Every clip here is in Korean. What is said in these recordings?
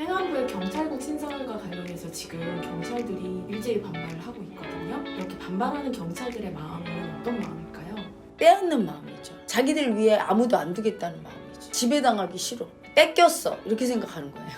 행안부의 경찰국 신설과 관련해서 지금 경찰들이 일제히 반발을 하고 있거든요. 이렇게 반발하는 경찰들의 마음은 어떤 마음일까요? 빼앗는 마음이죠. 자기들 위에 아무도 안 두겠다는 마음이죠. 지배당하기 싫어. 뺏겼어. 이렇게 생각하는 거예요.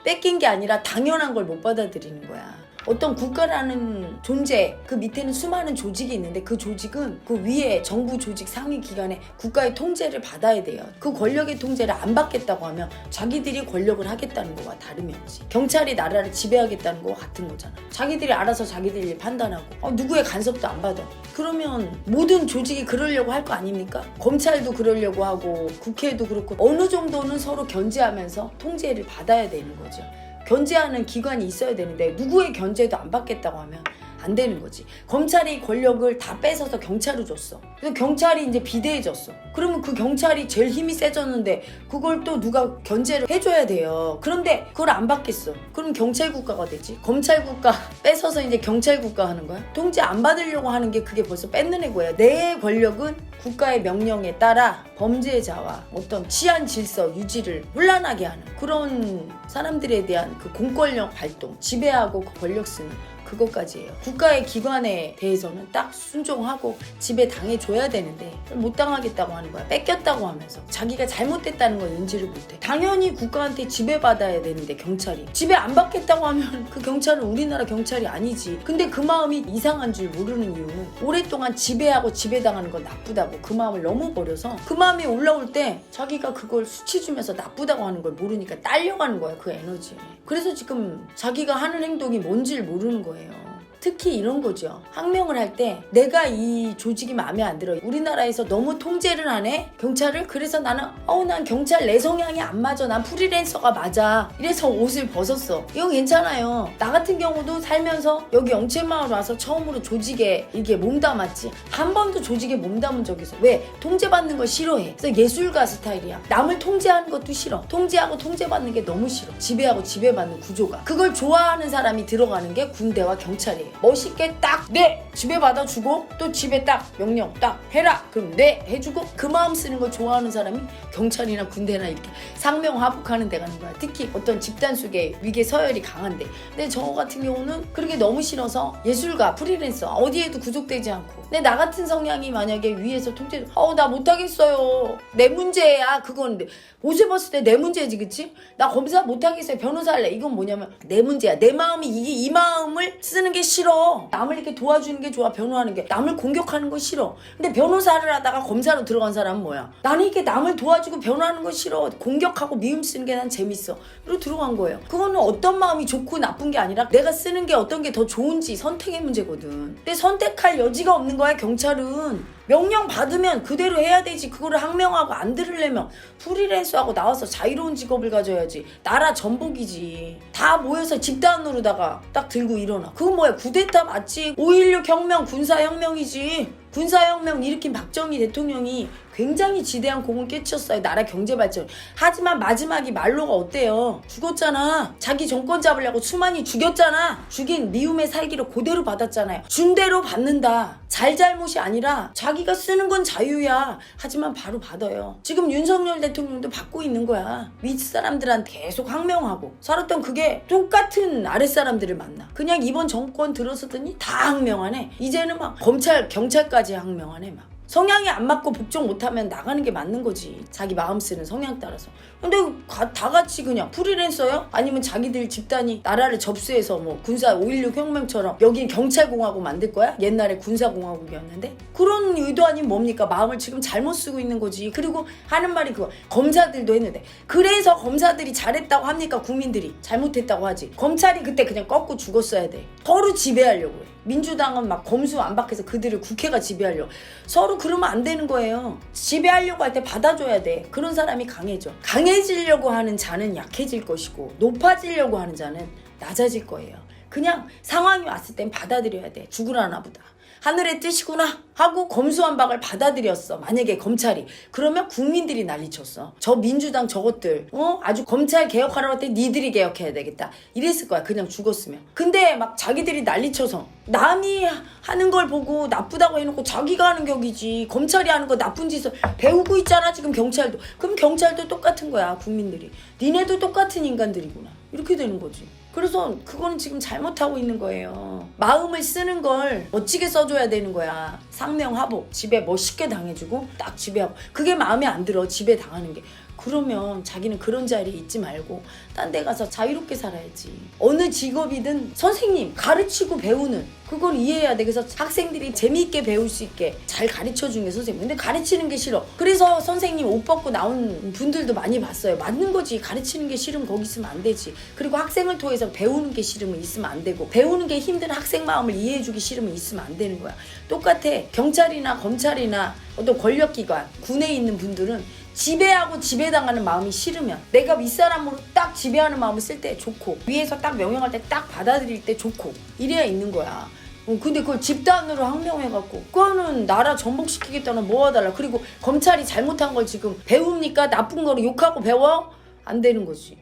뺏긴 게 아니라 당연한 걸 못 받아들이는 거야. 어떤 국가라는 존재, 그 밑에는 수많은 조직이 있는데 그 조직은 그 위에 정부 조직 상위 기관에 국가의 통제를 받아야 돼요. 그 권력의 통제를 안 받겠다고 하면 자기들이 권력을 하겠다는 거와 다름이 없지. 경찰이 나라를 지배하겠다는 거와 같은 거잖아. 자기들이 알아서 자기들 일 판단하고 누구의 간섭도 안 받아. 그러면 모든 조직이 그러려고 할 거 아닙니까? 검찰도 그러려고 하고 국회도 그렇고 어느 정도는 서로 견제하면서 통제를 받아야 되는 거죠. 견제하는 기관이 있어야 되는데 누구의 견제도 안 받겠다고 하면 안 되는 거지. 검찰이 권력을 다 뺏어서 경찰로 줬어. 그래서 경찰이 이제 비대해졌어. 그러면 그 경찰이 제일 힘이 세졌는데 그걸 또 누가 견제를 해줘야 돼요. 그런데 그걸 안 받겠어. 그럼 경찰 국가가 되지. 검찰 국가 뺏어서 이제 경찰 국가 하는 거야. 통제 안 받으려고 하는 게 그게 벌써 뺏는 거야. 내 권력은 국가의 명령에 따라 범죄자와 어떤 치안 질서 유지를 혼란하게 하는 그런 사람들에 대한 그 공권력 발동, 지배하고 그 권력 쓰는 그것까지예요. 국가의 기관에 대해서는 딱 순종하고 지배 당해줘야 되는데 못 당하겠다고 하는 거야. 뺏겼다고 하면서 자기가 잘못됐다는 걸 인지를 못해. 당연히 국가한테 지배받아야 되는데 경찰이 지배 안 받겠다고 하면 그 경찰은 우리나라 경찰이 아니지. 근데 그 마음이 이상한 줄 모르는 이유는 오랫동안 지배하고 지배당하는 건 나쁘다고 그 마음을 너무 버려서 그 마음이 올라올 때 자기가 그걸 수치 주면서 나쁘다고 하는 걸 모르니까 딸려가는 거야, 그 에너지에. 그래서 지금 자기가 하는 행동이 뭔지를 모르는 거예요. 특히 이런 거죠. 항명을 할 때 내가 이 조직이 마음에 안 들어. 우리나라에서 너무 통제를 하네? 경찰을? 그래서 나는 난 경찰 내 성향이 안 맞아. 난 프리랜서가 맞아. 이래서 옷을 벗었어. 이건 괜찮아요. 나 같은 경우도 살면서 여기 영채마을 와서 처음으로 조직에 이게 몸담았지. 한 번도 조직에 몸담은 적이 있어. 왜? 통제받는 걸 싫어해. 그래서 예술가 스타일이야. 남을 통제하는 것도 싫어. 통제하고 통제받는 게 너무 싫어. 지배하고 지배받는 구조가. 그걸 좋아하는 사람이 들어가는 게 군대와 경찰이에요. 멋있게 딱 네! 지배받아주고 또 집에 딱 명령 딱 해라! 그럼 네! 해주고 그 마음 쓰는 걸 좋아하는 사람이 경찰이나 군대나 이렇게 상명하복하는 데 가는 거야. 특히 어떤 집단 속에 위계 서열이 강한데 근데 저 같은 경우는 그렇게 너무 싫어서 예술가, 프리랜서 어디에도 구속되지 않고 근데 나 같은 성향이 만약에 위에서 통제 나 못하겠어요. 내 문제야. 그건 옷을 벗을 때 내 문제지, 그치? 나 검사 못하겠어요. 변호사 할래. 이건 뭐냐면 내 문제야. 내 마음이 이 마음을 쓰는 게 싫어. 남을 이렇게 도와주는 게 좋아. 변호하는 게. 남을 공격하는 거 싫어. 근데 변호사를 하다가 검사로 들어간 사람은 뭐야? 나는 이렇게 남을 도와주고 변호하는 거 싫어. 공격하고 미움 쓰는 게 난 재밌어. 그리고 들어간 거예요. 그거는 어떤 마음이 좋고 나쁜 게 아니라 내가 쓰는 게 어떤 게 더 좋은지 선택의 문제거든. 근데 선택할 여지가 없는 거야, 경찰은. 명령 받으면 그대로 해야 되지. 그거를 항명하고 안 들으려면 프리랜서하고 나와서 자유로운 직업을 가져야지. 나라 전복이지. 다 모여서 집단으로다가 딱 들고 일어나. 그건 뭐야? 쿠데타 맞지? 5.16 혁명 군사혁명이지. 군사혁명 일으킨 박정희 대통령이 굉장히 지대한 공을 끼쳤어요. 나라 경제 발전. 하지만 마지막이 말로가 어때요? 죽었잖아. 자기 정권 잡으려고 수많이 죽였잖아. 죽인 미움의 살기를 그대로 받았잖아요. 준 대로 받는다. 잘잘못이 아니라 자기가 쓰는 건 자유야. 하지만 바로 받아요. 지금 윤석열 대통령도 받고 있는 거야. 윗사람들한테 계속 항명하고 살았던 그게 똑같은 아랫사람들을 만나. 그냥 이번 정권 들어서더니 다 항명하네. 이제는 막 검찰, 경찰까지 항명하네 막. 성향이 안 맞고 복종 못하면 나가는 게 맞는 거지. 자기 마음 쓰는 성향 따라서. 근데 다 같이 그냥 프리랜서요? 아니면 자기들 집단이 나라를 접수해서 뭐 군사 5.16 혁명처럼 여긴 경찰공화국 만들 거야? 옛날에 군사공화국이었는데? 그런 의도 아닌 뭡니까? 마음을 지금 잘못 쓰고 있는 거지. 그리고 하는 말이 그거. 검사들도 했는데. 그래서 검사들이 잘했다고 합니까? 국민들이 잘못했다고 하지. 검찰이 그때 그냥 꺾고 죽었어야 돼. 서로 지배하려고 해. 민주당은 막 검수 안박해서 그들을 국회가 지배하려고. 서로 그러면 안 되는 거예요. 지배하려고 할 때 받아줘야 돼. 그런 사람이 강해져. 강해지려고 하는 자는 약해질 것이고 높아지려고 하는 자는 낮아질 거예요. 그냥 상황이 왔을 땐 받아들여야 돼. 죽으라나 보다. 하늘의 뜻이구나 하고 검수완박을 받아들였어. 만약에 검찰이. 그러면 국민들이 난리쳤어. 저 민주당 저것들 아주 검찰 개혁하라고 할 때 니들이 개혁해야 되겠다. 이랬을 거야. 그냥 죽었으면. 근데 막 자기들이 난리쳐서 남이 하는 걸 보고 나쁘다고 해놓고 자기가 하는 격이지. 검찰이 하는 거 나쁜 짓을 배우고 있잖아 지금 경찰도. 그럼 경찰도 똑같은 거야. 국민들이. 니네도 똑같은 인간들이구나. 이렇게 되는 거지. 그래서 그거는 지금 잘못하고 있는 거예요. 마음을 쓰는 걸 멋지게 써줘야 되는 거야. 상명하복. 집에 멋있게 당해주고 딱 지배하고. 그게 마음에 안 들어. 지배 당하는 게. 그러면 자기는 그런 자리에 있지 말고 딴 데 가서 자유롭게 살아야지. 어느 직업이든 선생님 가르치고 배우는 그건 이해해야 돼. 그래서 학생들이 재미있게 배울 수 있게 잘 가르쳐주는 게 선생님. 근데 가르치는 게 싫어. 그래서 선생님 옷 벗고 나온 분들도 많이 봤어요. 맞는 거지. 가르치는 게 싫으면 거기 있으면 안 되지. 그리고 학생을 통해서 배우는 게 싫으면 있으면 안 되고, 배우는 게 힘든 학생 마음을 이해해주기 싫으면 있으면 안 되는 거야. 똑같아. 경찰이나 검찰이나 어떤 권력기관, 군에 있는 분들은 지배하고 지배당하는 마음이 싫으면, 내가 윗사람으로 딱 지배하는 마음을 쓸 때 좋고, 위에서 딱 명령할 때 딱 받아들일 때 좋고, 이래야 있는 거야. 근데 그걸 집단으로 항명해갖고 그거는 나라 전복시키겠다는 뭐가 달라. 그리고 검찰이 잘못한 걸 지금 배웁니까? 나쁜 거로 욕하고 배워? 안 되는 거지.